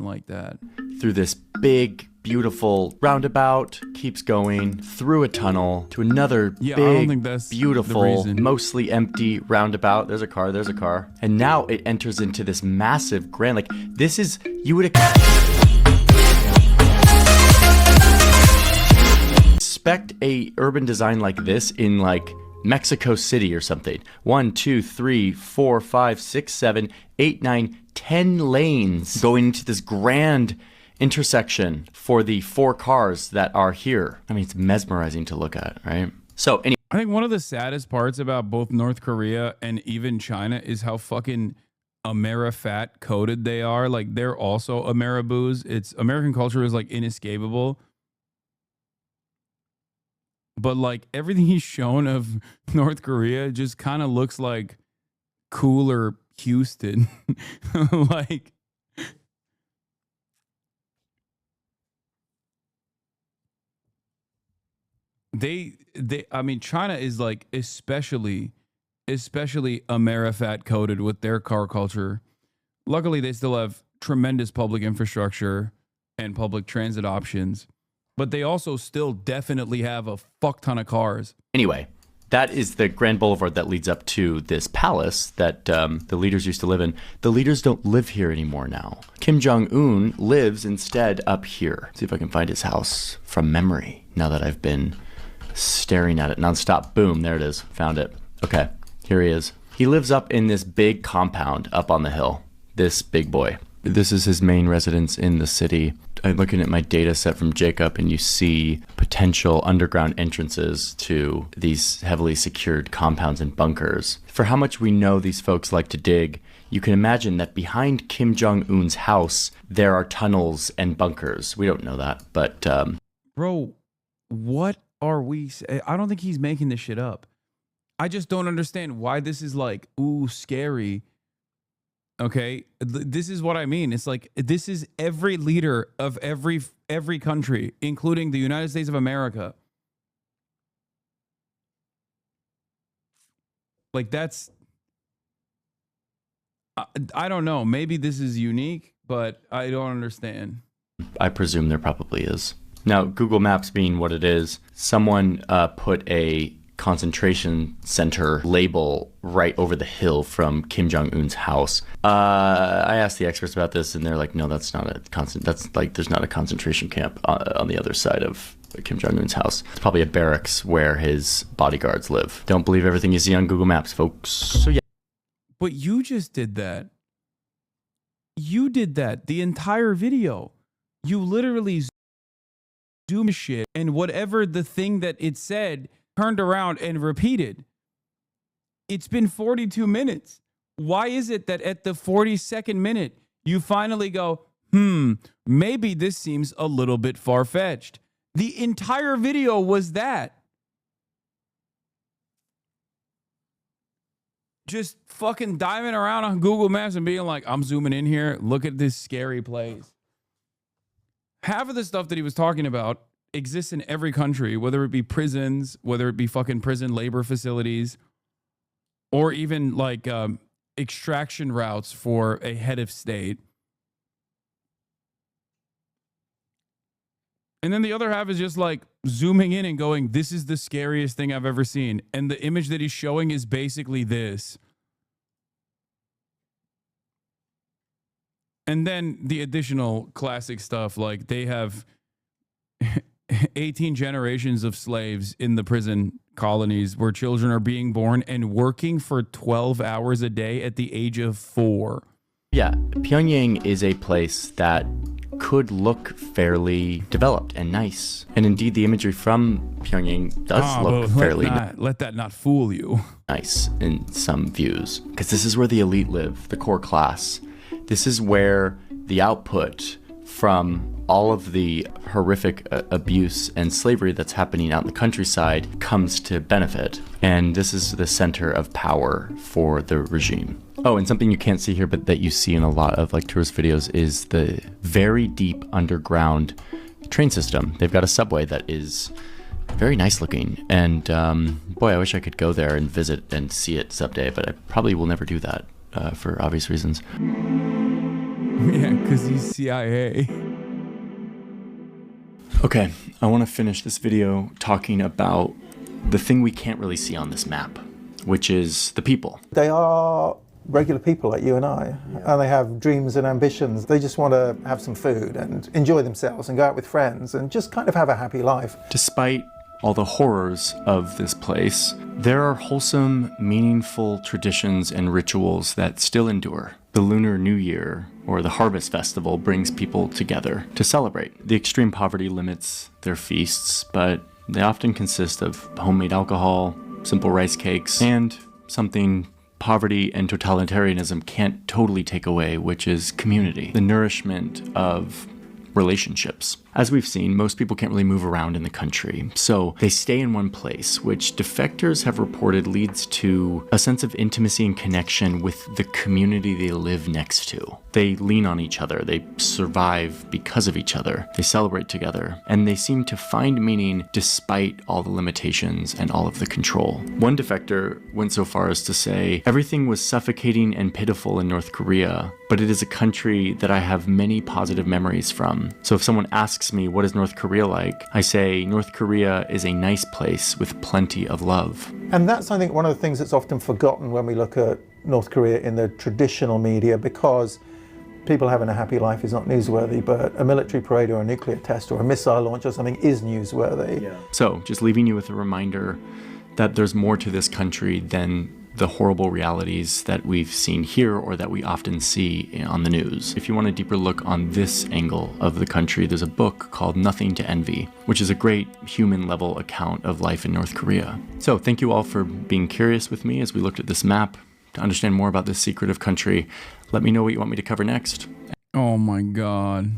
like that. Through this big, beautiful roundabout, keeps going through a tunnel to another big, I don't think that's beautiful, mostly empty roundabout. There's a car. And now it enters into this massive grand, like, this is, you would expect a urban design like this in like Mexico City or something. 1, 2, 3, 4, 5, 6, 7, 8, 9, 10 lanes going into this grand intersection for the 4 cars that are here. I mean, it's mesmerizing to look at, right? So anyway, I think one of the saddest parts about both North Korea and even China is how fucking Amerifat coded they are. Like, they're also Ameriboos. It's American culture is like inescapable. But like everything he's shown of North Korea just kind of looks like cooler Houston. Like, I mean, China is like especially Amerifat coded with their car culture. Luckily, they still have tremendous public infrastructure and public transit options, but they also still definitely have a fuck ton of cars. Anyway, that is the Grand Boulevard that leads up to this palace that the leaders used to live in. The leaders don't live here anymore now. Kim Jong-un lives instead up here. See if I can find his house from memory now that I've been staring at it nonstop. Boom, there it is. Found it. Okay, here he is. He lives up in this big compound up on the hill. This big boy. This is his main residence in the city. I'm looking at my data set from Jacob, and you see potential underground entrances to these heavily secured compounds and bunkers. For how much we know these folks like to dig, you can imagine that behind Kim Jong-un's house, there are tunnels and bunkers. We don't know that, but... Bro, what are we... I don't think he's making this shit up. I just don't understand why this is like, ooh, scary. Okay, this is what I mean. It's like, this is every leader of every country, including the United States of America. Like, that's, I don't know. Maybe this is unique, but I don't understand. I presume there probably is. Now, Google Maps being what it is, someone put a concentration center label right over the hill from Kim Jong-un's house. I asked the experts about this, and they're like, no, that's not a that's like, there's not a concentration camp on the other side of Kim Jong-un's house. It's probably a barracks where his bodyguards live. Don't believe everything you see on Google Maps, folks. So yeah. But you just did that. You did that the entire video. You literally zoom shit, and whatever the thing that it said turned around and repeated. It's been 42 minutes. Why is it that at the 42nd minute, you finally go, maybe this seems a little bit far-fetched? The entire video was that. Just fucking diving around on Google Maps and being like, I'm zooming in here. Look at this scary place. Half of the stuff that he was talking about exists in every country, whether it be prisons, whether it be fucking prison labor facilities, or even like extraction routes for a head of state. And then the other half is just like zooming in and going, this is the scariest thing I've ever seen. And the image that he's showing is basically this. And then the additional classic stuff, like they have 18 generations of slaves in the prison colonies where children are being born and working for 12 hours a day at the age of 4. Yeah, Pyongyang is a place that could look fairly developed and nice. And indeed, the imagery from Pyongyang does look fairly let that not fool you. Nice in some views. Because this is where the elite live, the core class. This is where the output from all of the horrific abuse and slavery that's happening out in the countryside comes to benefit. And this is the center of power for the regime. Oh, and something you can't see here, but that you see in a lot of like tourist videos is the very deep underground train system. They've got a subway that is very nice looking. And boy, I wish I could go there and visit and see it someday, but I probably will never do that for obvious reasons. Yeah, because he's CIA. Okay, I want to finish this video talking about the thing we can't really see on this map, which is the people. They are regular people like you and I, and they have dreams and ambitions. They just want to have some food and enjoy themselves and go out with friends and just kind of have a happy life. Despite all the horrors of this place, there are wholesome, meaningful traditions and rituals that still endure. The Lunar New Year, or the Harvest Festival, brings people together to celebrate. The extreme poverty limits their feasts, but they often consist of homemade alcohol, simple rice cakes, and something poverty and totalitarianism can't totally take away, which is community, the nourishment of relationships. As we've seen, most people can't really move around in the country, so they stay in one place, which defectors have reported leads to a sense of intimacy and connection with the community they live next to. They lean on each other, they survive because of each other, they celebrate together, and they seem to find meaning despite all the limitations and all of the control. One defector went so far as to say, "Everything was suffocating and pitiful in North Korea, but it is a country that I have many positive memories from. So if someone asks me, what is North Korea like? I say, North Korea is a nice place with plenty of love." And that's, I think, one of the things that's often forgotten when we look at North Korea in the traditional media, because people having a happy life is not newsworthy, but a military parade or a nuclear test or a missile launch or something is newsworthy. Yeah. So just leaving you with a reminder that there's more to this country than the horrible realities that we've seen here or that we often see on the news. If you want a deeper look on this angle of the country, there's a book called Nothing to Envy, which is a great human level account of life in North Korea. So thank you all for being curious with me as we looked at this map. To understand more about this secretive country, let me know what you want me to cover next. Oh my God.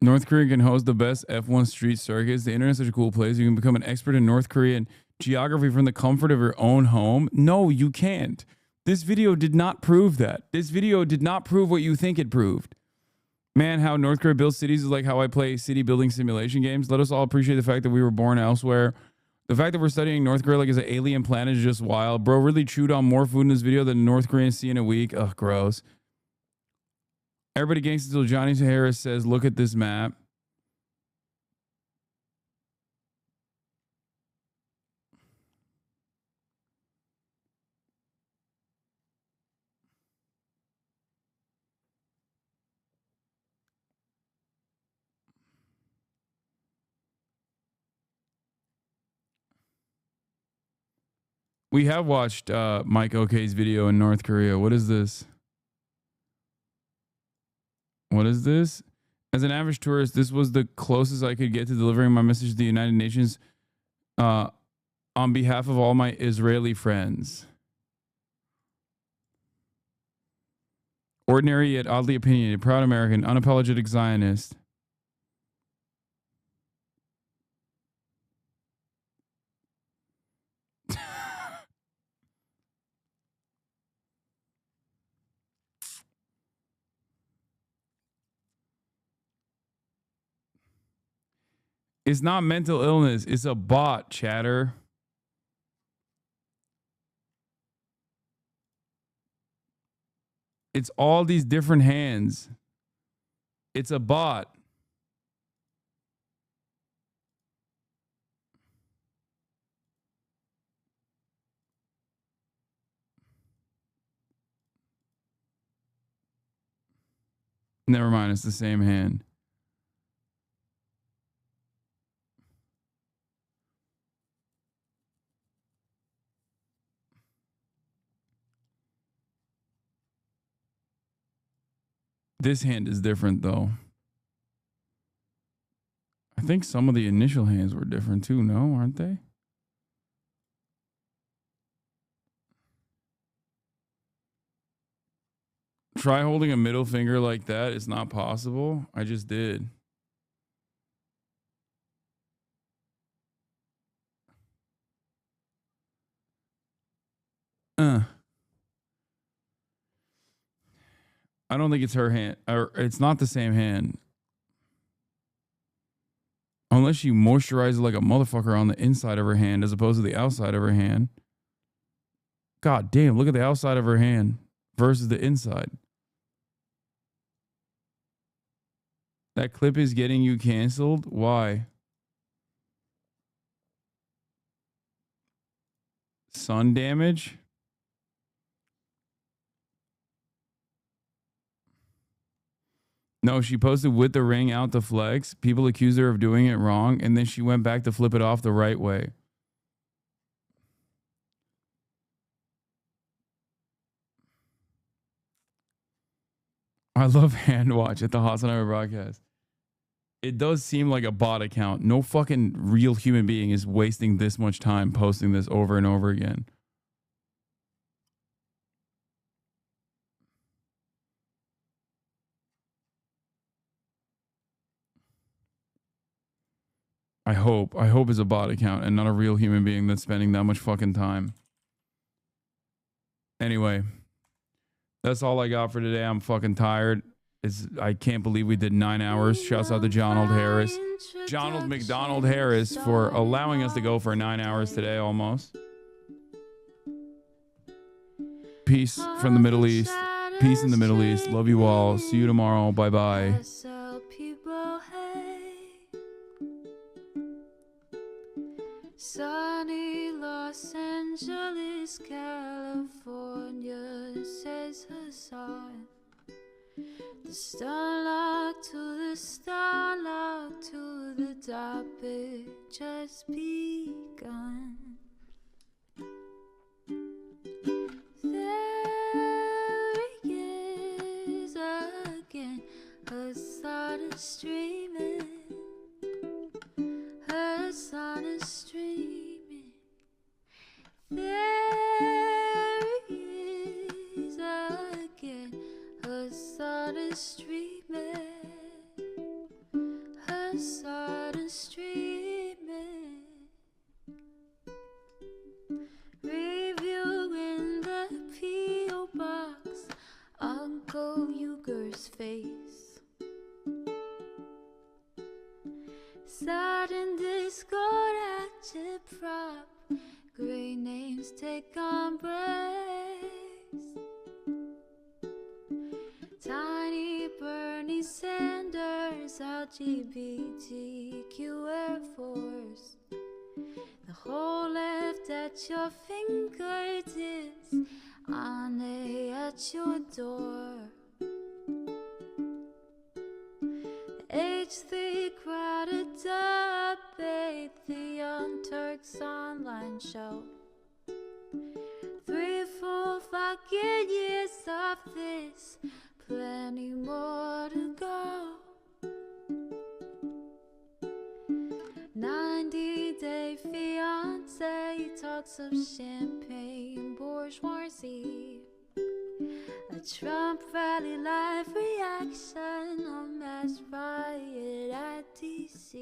North Korea can host the best F1 street circuits. The internet is such a cool place. You can become an expert in North Korean geography from the comfort of your own home. No, you can't. This video did not prove that. This video did not prove what you think it proved. Man, how North Korea builds cities is like how I play city building simulation games. Let us all appreciate the fact that we were born elsewhere. The fact that we're studying North Korea like it's an alien planet is just wild. Bro really chewed on more food in this video than North Koreans see in a week. Ugh, gross. Everybody gangsta until Johnny Harris says, look at this map. We have watched Mike Ok's video in North Korea. What is this? What is this? As an average tourist, this was the closest I could get to delivering my message to the United Nations on behalf of all my Israeli friends. Ordinary yet oddly opinionated, proud American, unapologetic Zionist. It's not mental illness. It's a bot, chatter. It's all these different hands. It's a bot. Never mind. It's the same hand. This hand is different, though. I think some of the initial hands were different, too, no? Aren't they? Try holding a middle finger like that. It's not possible. I just did. I don't think it's her hand. Or it's not the same hand. Unless she moisturizes like a motherfucker on the inside of her hand as opposed to the outside of her hand. God damn, look at the outside of her hand versus the inside. That clip is getting you canceled? Why? Sun damage? No, she posted with the ring out to flex. People accused her of doing it wrong, and then she went back to flip it off the right way. I love hand watch at the HasanAbi broadcast. It does seem like a bot account. No fucking real human being is wasting this much time posting this over and over again. I hope it's a bot account and not a real human being that's spending that much fucking time. Anyway, that's all I got for today. I'm fucking tired. I can't believe we did 9 hours. Shouts out to Jonald Harris. Jonald McDonald Harris for allowing us to go for 9 hours today almost. Peace from the Middle East. Peace in the Middle East. Love you all. See you tomorrow. Bye-bye. Sunny Los Angeles, California, says Hasan. The starlock to the starlock to the topic just begun. There he is again, Hasan is streaming. Hasan is streaming. There he is again. Hasan is streaming. Hasan is streaming. Reviewing the P.O. box, Uncle Uger's face. Sudden discord at your prop. Great names take embrace. Tiny Bernie Sanders, LGBTQ Air Force. The whole left at your fingertips, Ane at your door. H3 crowded debate, the Young Turks online show. 3 full fucking years of this, plenty more to go. 90-day fiance talks of champagne bourgeoisie. A Trump rally live reaction, a mass riot at DC.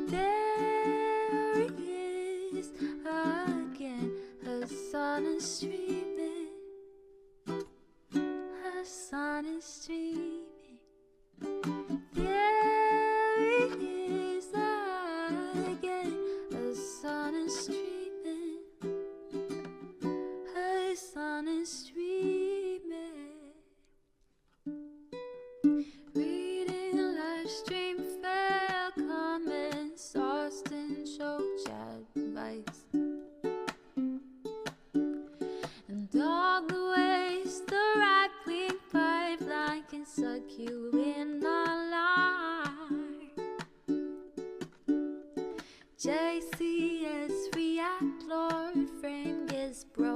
There he is again, Hasan is streaming. Hasan is streaming. There he is again, Hasan is streaming. Hasan is streaming. Reading live stream fail comments, Austin show chat advice, and all the ways the right-wing pipeline can suck you in online. JCS react, Lord frame gets broke.